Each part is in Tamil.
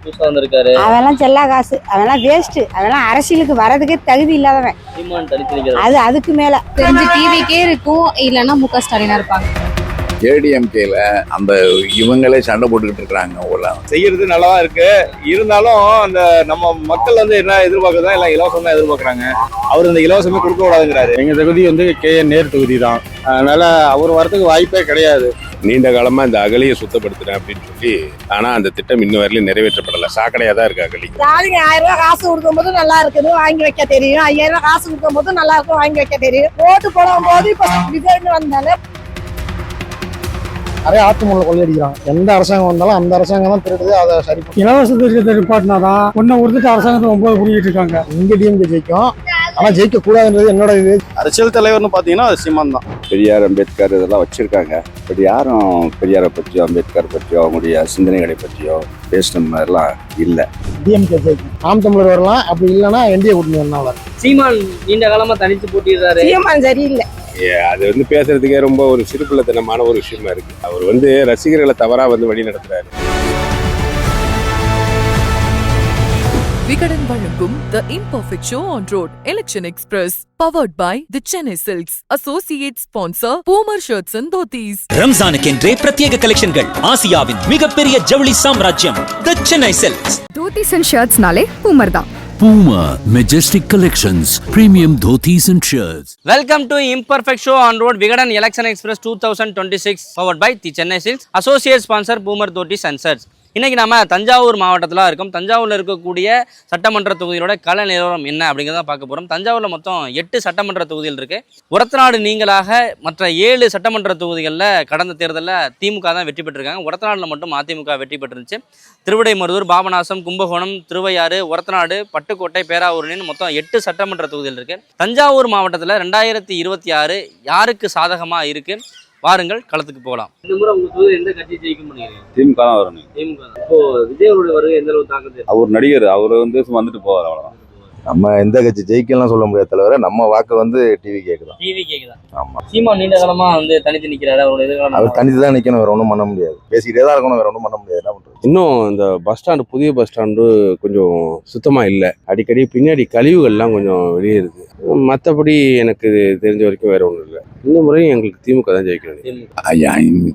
புதுசா வந்திருக்காரு. அவெல்லாம் செல்லா காசு, அவெல்லாம் வேஸ்ட், அவெல்லாம் அரசியலுக்கு வரதுக்கே தகுதி இல்லாதவன். சீமான் தனித்து நிக்கிறாரு. அது அதுக்கு மேல தெரிஞ்சு டிவிக்கே இருக்கும், இல்லைன்னா முக ஸ்டாலினா இருப்பாங்க. ஏடிஎம்கேல அந்த இவங்களே சண்டை போட்டுக்கிட்டு இருக்காங்க. செய்யறது நல்லாதான் இருக்கு. இருந்தாலும் அந்த நம்ம மக்கள் என்ன எதிர்பார்க்கறதா எல்லாம் இலவசம் தான் எதிர்பார்க்கறாங்க. அவர் இந்த இலவசமே கொடுக்க கூடாதுங்கிறாரு. எங்க தொகுதி KN நேரு தொகுதி தான். அதனால அவர் வரதுக்கு வாய்ப்பே கிடையாது. நீண்ட காலமா இந்த அகலியை சுத்தப்படுத்துறேன் அப்படின்னு சொல்லி, ஆனா அந்த திட்டம் இன்ன வரையிலும் நிறைவேற்றப்படல. சாக்கடையா தான் இருக்கு அகலி. 1000 ரூபாய் காசு கொடுக்கும் போது நல்லா இருக்குது, வாங்கி வைக்க தெரியும். 5000 ரூபாய் காசு கொடுக்கும் போது நல்லா இருக்கும், வாங்கி வைக்க தெரியும். ஓட்டு போடும் போது இப்ப விஜய் வந்தாலும் நிறைய ஆத்துமூல கொள்ளையடிக்கிறாங்க. எந்த அரசாங்கம் வந்தாலும் அந்த அரசாங்கம் தான் திருடுது. அதை சரி இலவச திட்டத்தை நிப்பாட்டினாதான் ஒன்ன ஒருத்தர் அரசாங்கத்தை 9 புரிஞ்சிட்டு இருக்காங்க. இங்க டிஎம்கே ஜெயிக்கும், ஆனா ஜெயிக்க கூடாதுன்றது என்னோட இது. அரசியல் தலைவர்னு பாத்தீங்கன்னா அது சீமான் தான். பெரியார், அம்பேத்கர் இதெல்லாம் வச்சிருக்காங்க. பட் யாரும் பெரியாரை பற்றியோ அம்பேத்கர் பற்றியோ அவங்களுடைய சிந்தனைகளை பற்றியோ பேசுன மாதிரிலாம் இல்லை. டிஎம்கே ஜெயிக்கும், நாம் தமிழர் வரலாம். அப்படி இல்லைன்னா என்டிஏ கூட்டணி வரலாம். சீமான் நீண்ட காலமா தனித்து போட்டிடுறாரு. சீமான் சரியில்லை. அது பேசுறதுக்கே ரொம்ப ஒரு சிறுபிள்ளைத்தனமான ஒரு விஷயமா இருக்கு. அவர் ரசிகர்களை தவறா வழி நடத்துறாரு. விகடன் வழங்கும் The Imperfect Show on Road Election Express powered by The Chennai Silks. Associate sponsor Poomer Shirts and Dhotis. ரம்ஜானுக்கென்றே பிரத்யேக கலெக்ஷன்கள். ஆசியாவின் மிகப்பெரிய ஜவுளி சாம்ராஜ்யம் The Chennai Silks. Dhotis and shirts நாலே பூமர் தான். Puma Majestic Collections, premium dhotis and shirts. Welcome to Imperfect Show on Road Vigadan Election Express 2026 powered by The Chennai Silks. Associate sponsor Poomer Dhotis and Shirts. இன்னைக்கு நம்ம தஞ்சாவூர் மாவட்டத்தில் இருக்கோம். தஞ்சாவூரில் இருக்கக்கூடிய சட்டமன்ற தொகுதியோட கள நிலவரம் என்ன அப்படிங்கிறத பார்க்க போகிறோம். தஞ்சாவூரில் மொத்தம் 8 சட்டமன்ற தொகுதிகள் இருக்குது. ஒரத்தநாடு நீங்களாக மற்ற 7 சட்டமன்ற தொகுதிகளில் கடந்த தேர்தலில் திமுக தான் வெற்றி பெற்றிருக்காங்க. ஒரத்தநாடில் மட்டும் அதிமுக வெற்றி பெற்றிருந்துச்சு. திருவிடைமருதூர், பாபநாசம், கும்பகோணம், திருவையாறு, ஒரத்தநாடு, பட்டுக்கோட்டை, பேராவூர்னு மொத்தம் 8 சட்டமன்ற தொகுதிகள் இருக்குது. தஞ்சாவூர் மாவட்டத்தில் 2026 யாருக்கு சாதகமாக இருக்குது? வாருங்கள் களத்துக்கு போகலாம். இந்த முறை உங்க தொகுதி எந்த கட்சி ஜெயிக்கும் நினைக்கிறீங்க? திமுக தான் வரணும். திமுக தான். இப்போ விஜய் அவருடைய வருகை எந்த அளவு தாக்கத்தை? அவர் நடிகர், அவர் வந்துட்டு போவார், அவ்வளவுதான். நம்ம எந்த கட்சி ஜெயிக்கலாம் சொல்ல முடியாத தலைவர, நம்ம வாக்கு டிவி கேக்குதான். டிவி கேக்குதான். ஆமா. சீமான் நீண்ட காலமா தனித்து நிக்கிறாரு. அவரோட எதிர்காலம் அவர் தனித்து தான் நிக்கணும், வேற ஒன்றும் பண்ண முடியாது. பேசிக்கிட்டே தான் இருக்கணும், வேற ஒன்றும் பண்ண முடியாது. என்ன பண்றது? இன்னும் இந்த பஸ் ஸ்டாண்டு, புதிய பஸ் ஸ்டாண்டு கொஞ்சம் சுத்தமா இல்லை. அடிக்கடி பின்னாடி கழிவுகள்லாம் கொஞ்சம் வெளியே இருக்கு. மற்றபடி எனக்கு தெரிஞ்ச வரைக்கும் வேற ஒன்றும் இல்லை. இந்த முறையும் எங்களுக்கு திமுக தான் ஜெயிக்கணும். ஐயா,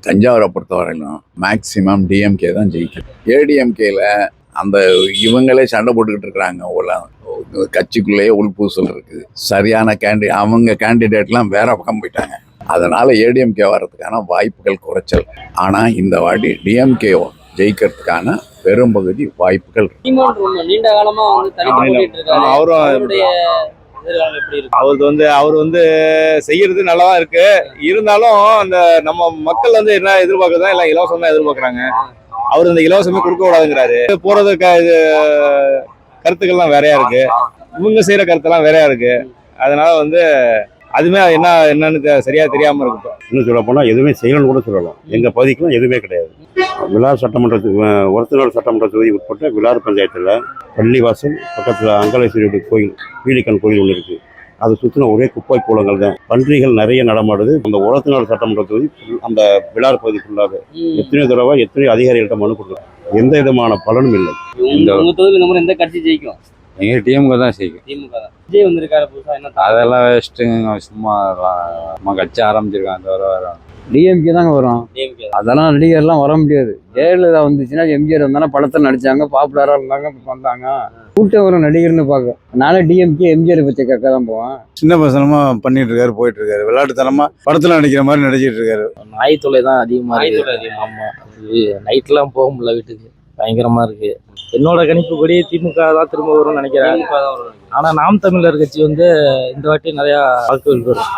தஞ்சாவூரை பொறுத்தவரையிலும் மேக்சிமம் டிஎம்கே தான் ஜெயிக்கும். ஏடிஎம்கேல அந்த இவங்களே சண்டை போட்டுக்கிட்டு இருக்கிறாங்க. கட்சிக்குள்ளேயே உள்பூசல் இருக்குது. சரியான அவங்க கேண்டிடேட்லாம் வேற பக்கம் போயிட்டாங்க. அதனால ஏடிஎம்கே வர்றதுக்கான வாய்ப்புகள் குறைச்சல். ஆனா இந்த வாட்டி டிஎம்கே ஜெயிக்கிறதுக்கான பெரும்பகுதி வாய்ப்புகள். நீண்ட காலமா அவர் செய்யறது நல்லாதான் இருக்கு. இருந்தாலும் அந்த நம்ம மக்கள் என்ன எதிர்பார்க்கறதா எல்லாம் இலவசம் தான் எதிர்பார்க்கறாங்க. அவர் இந்த இலவசமே கொடுக்க கூடாதுங்கிறாரு. போறது கருத்துக்கள்லாம் வேறையா இருக்கு, இவங்க செய்யற கருத்தெல்லாம் வேறையா இருக்கு. அதனால அதுமே என்னன்னு சரியா தெரியாம இருக்கு. இன்னும் சொல்ல போனா எதுவுமே செய்யணும்னு கூட சொல்லலாம். எங்க பகுதிக்கும் எதுவுமே கிடையாது. விழார் சட்டமன்றத்துக்கு ஒரத்தநாடு சட்டமன்ற தொகுதி உட்பட்ட விழார் பஞ்சாயத்துல பள்ளிவாசல் பக்கத்துல அங்காளேஸ்வரி கோயில், பீலிக்கன் கோயில் ஒன்று இருக்கு. அதை சுற்றின ஒரே குப்பை கூலங்கள் தான். பன்றிகள் நிறைய நடமாடுது. அந்த ஒரத்தநாடு சட்டமன்ற தொகுதி அந்த விழார் பகுதி ஃபுல்லாக எத்தனையோ தடவை எத்தனையோ அதிகாரிகள்கிட்ட மனு கொடுக்கலாம், எந்த விதமான பலனும் இல்லை. எந்த கட்சி ஜெயிக்கும்? எங்க டிஎம்கே தான் ஜெயிக்கும். திமுக தான். விஜய் வந்திருக்காரு புதுசா, என்ன அதெல்லாம் வேஸ்ட்டுங்க. சும்மா கட்சி ஆரம்பிச்சிருக்காங்க, வர டிஎம்கே தாங்க வரும். அதெல்லாம் நடிகர்லாம் வர முடியாது. ஜெயலலிதா வந்துச்சுன்னா, எம்ஜிஆர் வந்தாலும் படத்தில் நடிச்சாங்க, பாப்புலரா இருந்தாங்க, வந்தாங்க. கூட்டம் வரும் நடிகர்னு பார்க்க. நானே டிஎம்கே எம்ஜிஆர் பற்றி கேட்க தான் போவேன். சின்ன பசனமா பண்ணிட்டு இருக்காரு, போயிட்டு இருக்காரு. விளையாட்டுத்தனமா படத்துல நடிக்கிற மாதிரி நடிச்சிட்டு இருக்காரு. நாய் தொலை தான் அதிகமா இருக்கு. ஆமா, நைட்லாம் போக முடியல, வீட்டுக்கு பயங்கரமா இருக்கு. என்னோட கணிப்புப்படி திமுக தான் திரும்ப வரும்னு நினைக்கிறேன். ஆனா நாம் தமிழர் கட்சி இந்த வாட்டி நிறைய வாக்குகள் பெறும்.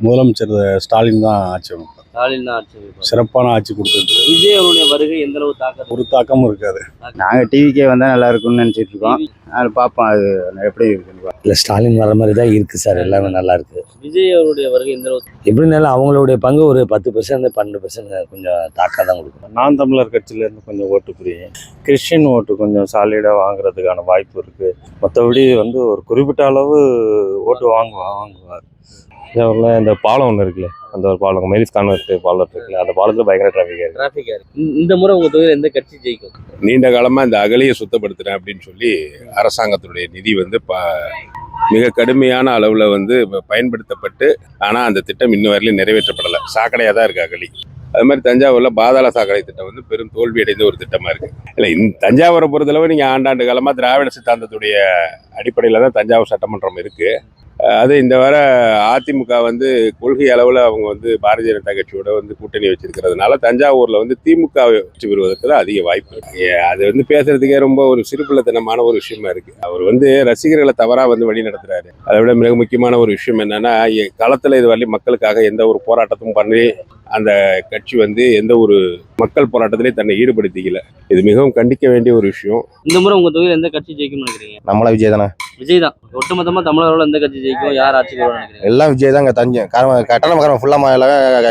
முதலமைச்சர் ஸ்டாலின் தான் ஆட்சி. ஸ்டாலின் தான் ஆட்சி. சிறப்பான ஆட்சி கொடுத்துட்டு. விஜய் அவருடைய வருகை எந்த அளவு தாக்கம்? ஒரு தாக்கமும் இருக்காது. நாங்க டிவிக்கே வந்தா நல்லா இருக்கும்னு நினைச்சிட்டு இருக்கோம். அது பார்ப்போம், அது எப்படி இருக்குன்னு. இல்ல, ஸ்டாலின் வர மாதிரி தான் இருக்கு சார். எல்லாமே நல்லா இருக்கு. விஜய் அவருடைய வருகை எந்த அளவு? எப்படி இருந்தாலும் அவங்களுடைய பங்கு ஒரு 10% 12% கொஞ்சம் தாக்கம் தான் கொடுக்கும். நான் தமிழர் கட்சியில இருந்து கொஞ்சம் ஓட்டு புரியும். கிறிஸ்டின் ஓட்டு கொஞ்சம் சாலிடா வாங்குறதுக்கான வாய்ப்பு இருக்கு. மற்றபடி ஒரு குறிப்பிட்ட அளவு ஓட்டு வாங்குவார். தஞ்சாவூரில் இந்த பாலம் ஒன்று இருக்குல்ல, அந்த ஒரு பாலம் மெரிஸ் கான்வெர்ட் பாலம் இருக்குல்ல, அந்த பாலத்தில் பயங்கர டிராஃபிக்காக இருக்குது. டிராஃபிக்கா இருக்கு. இந்த முறை உங்க தொகுதியில் எந்த கட்சி ஜெயிக்கும்? நீண்ட காலமாக இந்த அகலியை சுத்தப்படுத்துகிறேன் அப்படின்னு சொல்லி அரசாங்கத்துடைய நிதி வந்து மிக கடுமையான அளவில் வந்து பயன்படுத்தப்பட்டு, ஆனால் அந்த திட்டம் இன்னும் வரையிலும் நிறைவேற்றப்படலை. சாக்கடையாக தான் இருக்குது அகலி. அது மாதிரி தஞ்சாவூரில் பாதாள சாக்கடை திட்டம் வந்து பெரும் தோல்வி அடைந்த ஒரு திட்டமாக இருக்குது. இல்லை, இந்த தஞ்சாவூரை பொறுத்தளவு நீங்கள் ஆண்டாண்டு காலமாக திராவிட சித்தாந்தத்துடைய அடிப்படையில் தான் தஞ்சாவூர் சட்டமன்றம் இருக்குது. அது இந்த வர அதிமுக வந்து கொள்கை அளவில் அவங்க வந்து பாரதிய ஜனதா கட்சியோட வந்து கூட்டணி வச்சிருக்கிறதுனால தஞ்சாவூரில் வந்து திமுக வெற்றி பெறுவதற்கு தான் அதிக வாய்ப்பு இருக்கு. அது வந்து பேசுறதுக்கே ரொம்ப ஒரு சிறுபிள்ளைத்தனமான ஒரு விஷயமா இருக்கு. அவர் வந்து ரசிகர்களை தவறாக வந்து வழி நடத்துறாரு. அதை விட மிக முக்கியமான ஒரு விஷயம் என்னன்னா, களத்தில் இது வரையும் மக்களுக்காக எந்த ஒரு போராட்டமும் பண்ணி அந்த கட்சி வந்து எந்த ஒரு மக்கள் போராட்டத்திலையும் தன்னை ஈடுபடுத்திக்கல. இது மிகவும் கண்டிக்க வேண்டிய ஒரு விஷயம். இந்த முறை உங்க தொகுதியில் எந்த கட்சி ஜெயிக்கும்னு நினைக்கிறீங்க? நம்மளா விஜய் தானே. விஜய் தான். ஒட்டுமொத்தமா தமிழர்கள் எந்த கட்சி ஜெயிக்கும், யார் ஆட்சிக்கு வரும்னு நினைக்கிறீங்க? எல்லாம் விஜய் தான். கட்டணம் ஃபுல்லாக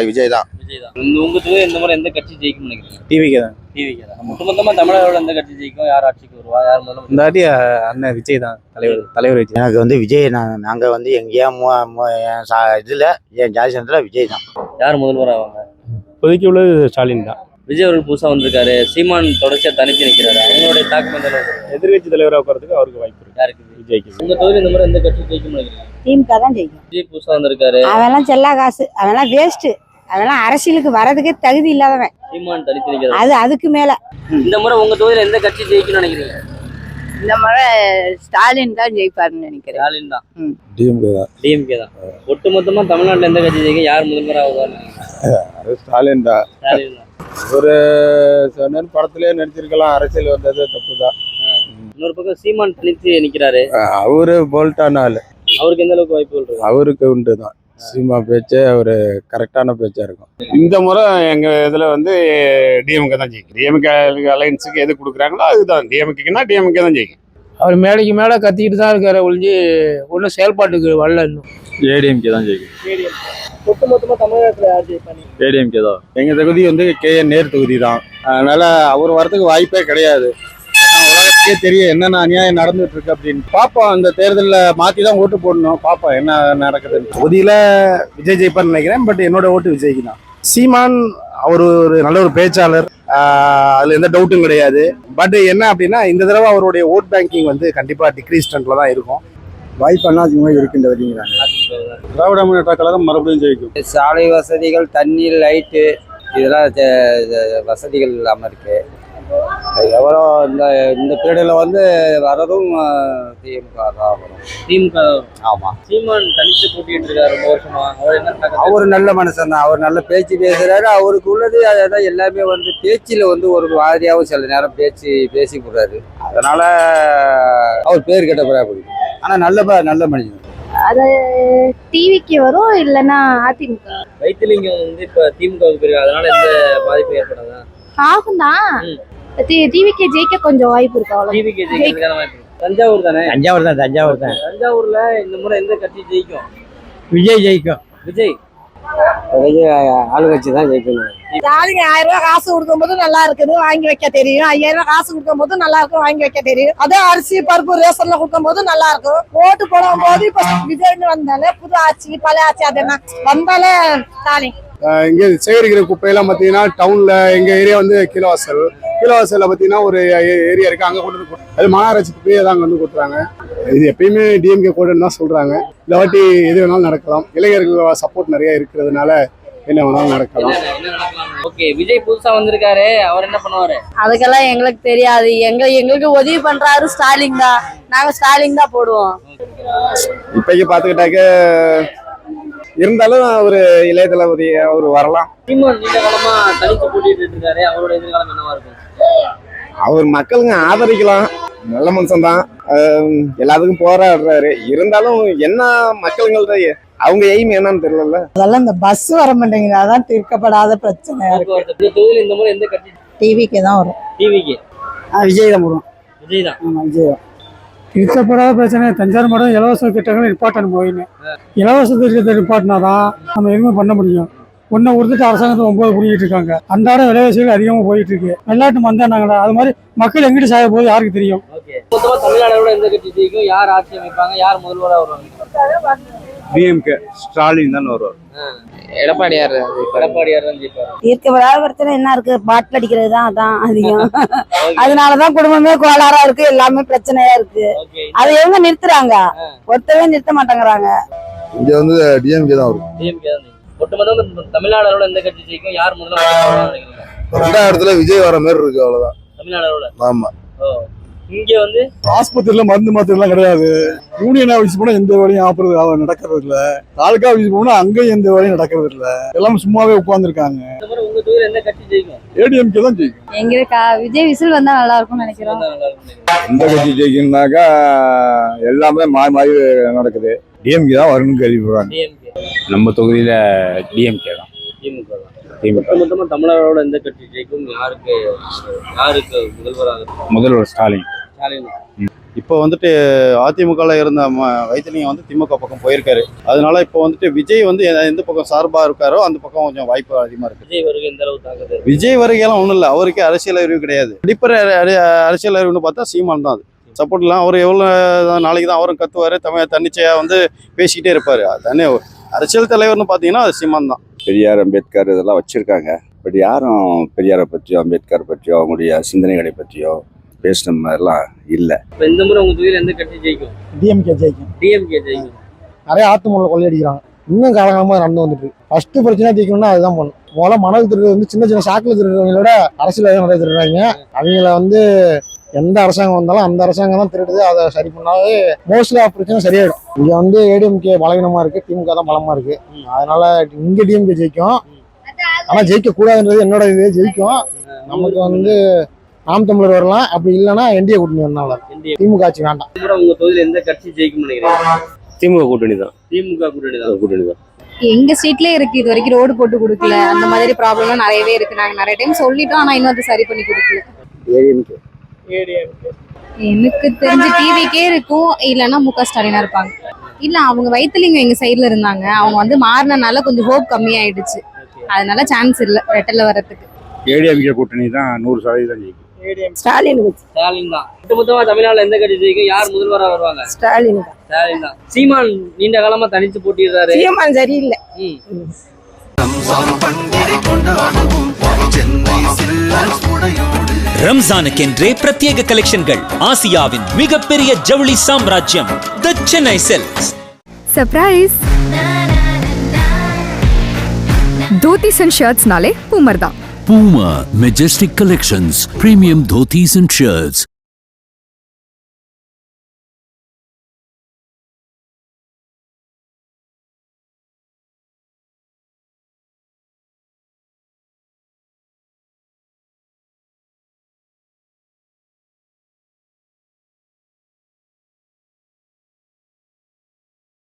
விஜய் தான். விஜய் தான். உங்க தொகுதியில் இந்த முறை எந்த கட்சி ஜெயிக்கும்னு நினைக்கிறீங்க? டிவிக்கு தான். டிவிக்கு தான். ஒட்டுமொத்தமா தமிழர்கள் எந்த கட்சி ஜெயிக்கும், யார் ஆட்சிக்கு வருவா, யார் முதல்ல? இந்த வாட்டி அண்ணன் விஜய் தான் தலைவர் விஜய். எனக்கு வந்து விஜய் நாங்கள் வந்து எங்கேயா இதில் என் ஜாதி சனத்தில் விஜய் தான். யார் முதல்வர் ஆவாங்க? இப்போதைக்கு உள்ளது ஸ்டாலின் தான். விஜய் அவர்கள் புதுசா வந்திருக்காரு. சீமான் தொடர்ச்சியா தனித்து நிற்கிறாரு. அவங்களுடைய தாக்கம் எந்த அளவுக்கு? எதிர்கட்சி தலைவராக போகிறதுக்கு அவருக்கு வாய்ப்பு இருக்கு. யாருக்கு? விஜய்க்கு. உங்க தொகுதியில் இந்த முறை எந்த கட்சி ஜெயிக்கும்னு நினைக்கிறீங்க? திமுக தான் ஜெயிக்கும். விஜய் புதுசா வந்திருக்காரு. அவெல்லாம் செல்லா காசு, அவெல்லாம் வேஸ்ட், அதெல்லாம் அரசியலுக்கு வரதுக்கே தகுதி இல்லாதவன். சீமான் தனித்து நிற்கிறாரு. அதுக்கு மேல இந்த முறை உங்க தொகுதியில் எந்த கட்சி ஜெயிக்கும்னு நினைக்கிறீங்க? இந்த முறை ஸ்டாலின் தான் ஜெயிப்பாருன்னு நினைக்கிறேன். ஸ்டாலின் தான். டிஎம்கே தான். டிஎம்கே தான். ஒட்டுமொத்தமா தமிழ்நாட்டில் எந்த கட்சி ஜெயிக்கும், யார் முதல்வர் ஆகுவான்னு? ஸ்டாலின் தான். ஸ்டாலின் தான். ஒரு படத்திலே நடிச்சிருக்கலாம். அரசியல் வந்தது தப்பு தான். இன்னொரு பக்கம் சீமான் தனித்து நிற்கிறாரு. அவரு போல்டான ஆளு. அவருக்கு எந்த அளவுக்கு வாய்ப்புகள் இருக்கு? அவருக்கு உண்டு தான். சீமா பேச்சே ஒரு கரெக்டான பேச்சா இருக்கும். இந்த முறை எங்க இதுல வந்து டிஎம்கே தான் ஜெயிக்கும். டிஎம்கே அலையன்ஸுக்கு எது கொடுக்குறாங்களோ அதுதான். டிஎம்கேனா டிஎம்கே தான் ஜெயிக்கும். அவர் மேடைக்கு மேலே கத்திக்கிட்டு தான் இருக்காரு ஒழிஞ்சு ஒன்றும் செயல்பாட்டுக்கு வரல. இன்னும் ஏடிஎம்கே தான் ஜெயிக்கும். ஒட்டுமொத்தமா தமிழகத்துல யார் ஜெயிப்பாங்க? ஏடிஎம்கே தான். எங்க தொகுதி வந்து கேஎன் நேரு தொகுதி தான். அதனால அவர் வரதுக்கு வாய்ப்பே கிடையாது. உலகத்துக்கே தெரியும் என்னென்ன அநியாயம் நடந்துட்டு இருக்கு அப்படின்னு. பாப்போம், அந்த தேர்தலில் மாற்றி தான் ஓட்டு போடணும். பாப்போம் என்ன நடக்குதுன்னு. தொகுதியில் விஜய் ஜெயிப்பார்னு நினைக்கிறேன். பட் என்னோட ஓட்டு விஜய்க்கு தான். சீமான் அவர் ஒரு நல்ல ஒரு பேச்சாளர், அதில் எந்த டவுட்டும் கிடையாது. பட் என்ன அப்படின்னா, இந்த தடவை அவருடைய ஓட் பேங்கிங் வந்து கண்டிப்பாக டிக்ரீஸ் ட்ரெண்டில் தான் இருக்கும். வாய்ப்பு அதிகமாக இருக்கு இந்த வரைங்கிறாங்க. திராவிட முன்னேற்ற கழகம் மறுபடியும் ஜெயிக்கும். சாலை வசதிகள், தண்ணி, லைட்டு, இதெல்லாம் வசதிகள் இல்லாமல் இருக்கு. எவ்வளோ இந்த பீரியடில் வந்து வரதும் திமுக தான் வரும். திமுக. ஆமாம். சீமான் தனித்து போட்டிட்டு இருக்காரு ரொம்ப வருஷமா. அவர் என்ன? அவர் நல்ல மனுஷன் தான். அவர் நல்ல பேச்சு பேசுறாரு. அவருக்கு உள்ளது அதான் எல்லாமே வந்து பேச்சில் வந்து ஒரு மாதிரியாகவும் சில நேரம் பேசி போடுறாரு. அதனால அவர் பேர் கெட்ட பிடிக்கும். ஆனால் நல்ல மனுஷன். அது டிவிக்கு வரும், இல்லைன்னா அதிமுக. வைத்திலிங்கம் வந்து இப்ப திமுகவுக்கு போயிருக்காரு. அதனால எந்த பாதிப்பு ஏற்படாதா? ஆகும் தான். டிவிக்கு ஜெயிக்க கொஞ்சம் வாய்ப்பு இருக்கு. அவ்வளோ. டிவிக்கு ஜெயிக்கிறதுக்கான வாய்ப்பு இருக்கு. தஞ்சாவூர் தானே? தஞ்சாவூர் தான். தஞ்சாவூர்ல இந்த முறை எந்த கட்சி ஜெயிக்கும்? விஜய் ஜெயிக்கும். விஜய். ஆளுங்கட்சி தான் ஜெயிக்கணும். ஸ்டாலின் 1000 ரூபாய் காசு கொடுக்கும் போது நல்லா இருக்குது, வாங்கி வைக்க தெரியும். 5000 ரூபாய் காசு கொடுக்கும் போது நல்லா இருக்கும், வாங்கி வைக்க தெரியும். அதே அரிசி பருப்பு ரேஷன்ல கொடுக்கும் போது நல்லா இருக்கும். ஓட்டு போடும் போது இப்ப விஜய்னு வந்தாலே புது ஆட்சி பழைய ஆட்சி அது என்ன வந்தாலே ஸ்டாலின். இங்கே சேகரிக்கிற குப்பையெல்லாம் பார்த்தீங்கன்னா டவுனில் எங்கள் ஏரியா வந்து கீழவாசலில் பார்த்தீங்கன்னா ஒரு ஏரியா இருக்குது. அங்கே கொண்டு வந்து அது மாநகராட்சி குப்பையை தான் அங்கே வந்து கொடுத்துறாங்க. இது எப்பயுமே டிஎம்கே கூடன்னு தான் சொல்கிறாங்க. இந்த வாட்டி எது வேணாலும் நடக்கலாம். இளைஞர்கள் சப்போர்ட் நிறைய இருக்கிறதுனால என்ன வேணாலும் நடக்கலாம். ஓகே, விஜய் புதுசா வந்திருக்காரு. அவர் என்ன பண்ணுவாரு? அதுக்கெல்லாம் எங்களுக்கு தெரியாது. எங்களுக்கு உதவி பண்றாரு ஸ்டாலின் தான். நாங்க ஸ்டாலின் தான் போடுவோம். இப்போக்கி பார்த்துக்கிட்டாக்க இருந்தாலும் ஒரு இளைய தளபதி அவர் வரலாம். சீமான் நீண்ட காலமா தனித்து போட்டிட்டு இருக்காரு. அவரோட எதிர்காலம் என்னவா இருக்கும்? அவர் மக்களுங்க ஆதரிக்கலாம். நல்ல மனுஷன் தான். எல்லாத்துக்கும் போராடுறாரு. இருந்தாலும் என்ன மக்களுங்கள்ட்ட அவங்க எய்ம் என்னன்னு தெரியல. அதெல்லாம் இந்த பஸ் வர மாட்டேங்குது. அதான் தீர்க்கப்படாத பிரச்சனை. இந்த முறை எந்த கட்சி? டிவிக்கு தான் வரும். டிவிக்கு. விஜய் தான் போடுவோம். விஜய் தான். விஜய் தான். தீர்க்கப்படாத பிரச்சனை. தஞ்சாவூர் மாவட்டம் இலவச திட்டங்கள் நிப்பாட்டணும். போயின்னு இலவச திட்டத்தை நிப்பாட்டினாதான் நம்ம எதுவுமே பண்ண முடியும். ஒன்று ஒருத்தட்டு அரசாங்கத்தை 9 புரிஞ்சிட்டு இருக்காங்க. அன்றாட விலைவாசிகள் அதிகமாக போயிட்டு இருக்கு. வெள்ளாட்டு மந்தானாங்களா, அது மாதிரி மக்கள் எங்கிட்டு சாய போது யாருக்கு தெரியும்? தமிழ்நாடோட எந்த கட்சி ஜெயிக்கும், யார் ஆட்சி அமைப்பாங்க, யார் முதல்வராக வருவாங்க? டிஎம்கே ஸ்டாலின் தான் வருவார். எடப்பாடியார் எடப்பாடியார் தான் ஜெயிப்பார். இருக்க பிரச்சனை என்ன இருக்கு, பாட்டில் அடிக்கிறது தான் அதான் அதிகம். அதனாலதான் குடும்பமே கோளாறா இருக்கு, எல்லாமே பிரச்சனையா இருக்கு. அதை எங்க நிறுத்துறாங்க, ஒருத்தவே நிறுத்த மாட்டேங்கிறாங்க. இங்க வந்து டிஎம்கே தான் வரும். டிஎம்கே தான். ஒட்டுமொத்தம் தமிழ்நாடு அளவுல எந்த கட்சி ஜெயிக்கும், யார் முதல்ல நினைக்கிறீங்க? 2வது விஜய் வர மாதிரி இருக்கு, அவ்வளவுதான். தமிழ்நாடு அளவுல. ஆமா. இங்க வந்து ஆஸ்பத்திரியில மருந்து மாத்திரலாம் கிடையாது. யூனியன் ஆஃபீஸ் போனா எந்த வேலையும் ஆப்பறது நடக்கிறது இல்ல. தாலுகா ஆஃபீஸ் போனா அங்கேயும் எந்த வேலையும் நடக்கிறது இல்ல. எல்லாம் சும்மாவே உட்கார்ந்துருக்காங்க. உங்க தொகுதியில எந்த கட்சி ஜெயிக்கும்? ஏடிஎம்கே தான் ஜெயிக்கும். எங்களுக்கு விஜய் விசில் வந்தா நல்லா இருக்கும்னு நினைக்கிறோம். எந்த கட்சி ஜெயிக்கணும்னாக்கா எல்லாமே மாறி நடக்குது. டிஎம்கே தான் வரணும்னு கேள்விப்படுறாங்க. நம்ம தொகுதியில டிஎம்கே தான். திமுக தான். மொத்தமா தமிழ்நாடோட எந்த கட்சி ஜெயிக்கும், யாருக்கு முதல்வர் ஸ்டாலின். இப்போ வந்துட்டு அதிமுகவில் இருந்த வைத்திலிங்கம் வந்து திமுக பக்கம் போயிருக்காரு. அதனால இப்போ வந்துட்டு விஜய் வந்து எந்த பக்கம் சார்பாக இருக்காரோ அந்த பக்கம் கொஞ்சம் வாய்ப்பு அதிகமாக இருக்கு. விஜய் வருகை எந்த அளவுக்கு தாக்குது? விஜய் வருகையெல்லாம் ஒன்றும் இல்லை, அவருக்கு அரசியல் அறிவு கிடையாது. அடிப்படை அரசியல் அறிவுன்னு பார்த்தா சீமான் தான். அது சப்போர்ட்லாம் அவர் எவ்வளோ நாளைக்கு தான் அவரும் கத்துவார், தன்னிச்சையாக வந்து பேசிக்கிட்டே இருப்பார். அதுதானே அரசியல் தலைவர்னு பார்த்தீங்கன்னா அது சீமான் தான். பெரியார், அம்பேத்கர் இதெல்லாம் வச்சுருக்காங்க. பட் யாரும் பெரியாரை பற்றியோ அம்பேத்கர் பற்றியோ அவங்களுடைய சிந்தனைகளை பற்றியோ பேசின மாதிரிலாம் இல்லை. இப்போ இந்த முறை உங்க தொகுதியில் எந்த கட்சி ஜெயிக்கும்? டிஎம்கே ஜெயிக்கும். டிஎம்கே ஜெயிக்கும். நிறைய ஆத்துமூல கொள்ளையடிக்கிறாங்க, இன்னும் காலகாலமாக நடந்து வந்துட்டு. ஃபர்ஸ்ட் பிரச்சனை தீர்க்கணும்னா அதுதான் பண்ணும். முதல்ல மணல் திருடு வந்து சின்ன சின்ன சாக்கில் திருடுறவங்களோட அரசியல் நிறைய திருடுறாங்க. அவங்கள வந்து எந்த அரசாங்கம் வந்தாலும் அந்த அரசாங்கம் தான் திருடுது. அதை சரி பண்ணாவே மோஸ்ட்லி பிரச்சனை சரியாயிடும். இங்க வந்து ஏடிஎம்கே பலவீனமா இருக்கு, திமுக தான் பலமா இருக்கு. அதனால இங்க டிஎம்கே ஜெயிக்கும். ஆனா ஜெயிக்க கூடாதுன்றது என்னோட இது. ஜெயிக்கும். நமக்கு வந்து நாம் தமிழர் வரலாம், அப்படி இல்லைன்னா என்டிஏ கூட்டணி வரனால திமுக ஆட்சி வேண்டாம். உங்க தொகுதியில் எந்த கட்சி ஜெயிக்கும் நினைக்கிறீங்க? திமுக கூட்டணி தான். திமுக கூட்டணி தான். எங்க ஸ்ட்ரீட்லயே இருக்கு, இது வரைக்கும் ரோடு போட்டு கொடுக்கல. அந்த மாதிரி ப்ராப்ளம்லாம் நிறையவே இருக்கு. நாங்க நிறைய டைம் சொல்லிட்டோம், ஆனா இன்னும் அதை சரி பண்ணி கொடுக்கல. எனக்கு தெரிஞ்சு டிவிக்கே இருக்கும், இல்லைன்னா முக ஸ்டாலினா இருப்பாங்க. இல்ல அவங்க வைத்திலிங்கம் எங்க சைட்ல இருந்தாங்க, அவங்க வந்து மாறினால கொஞ்சம் ஹோப் கம்மியாயிடுச்சு. அதனால சான்ஸ் இல்ல ரெட்டல வரதுக்கு. ஏடிஎம்கே கூட்டணி தான் 100% ஜெயிக்கும். ஸ்டாலின் தான். ஒட்டுமொத்தமா தமிழ்நாடுல எந்த கட்சி ஜெயிக்கும், யார் முதல்வரா வருவாங்க? ஸ்டாலின் தான். சீமான் நீண்ட காலமா தனிச்சு போட்டிடுறாரு. சீமான் சரியில்லை. ரம்ஜானுக்கென்றே பிரத்யேக கலெக்ஷன்கள். ஆசியாவின் மிகப்பெரிய ஜவுளி சாம்ராஜ்யம் the Chennai silks. Surprise! Dhotis and ஷர்ட்ஸ்னாலே பூமர் தான். Puma Majestic Collections, premium dhotis and shirts.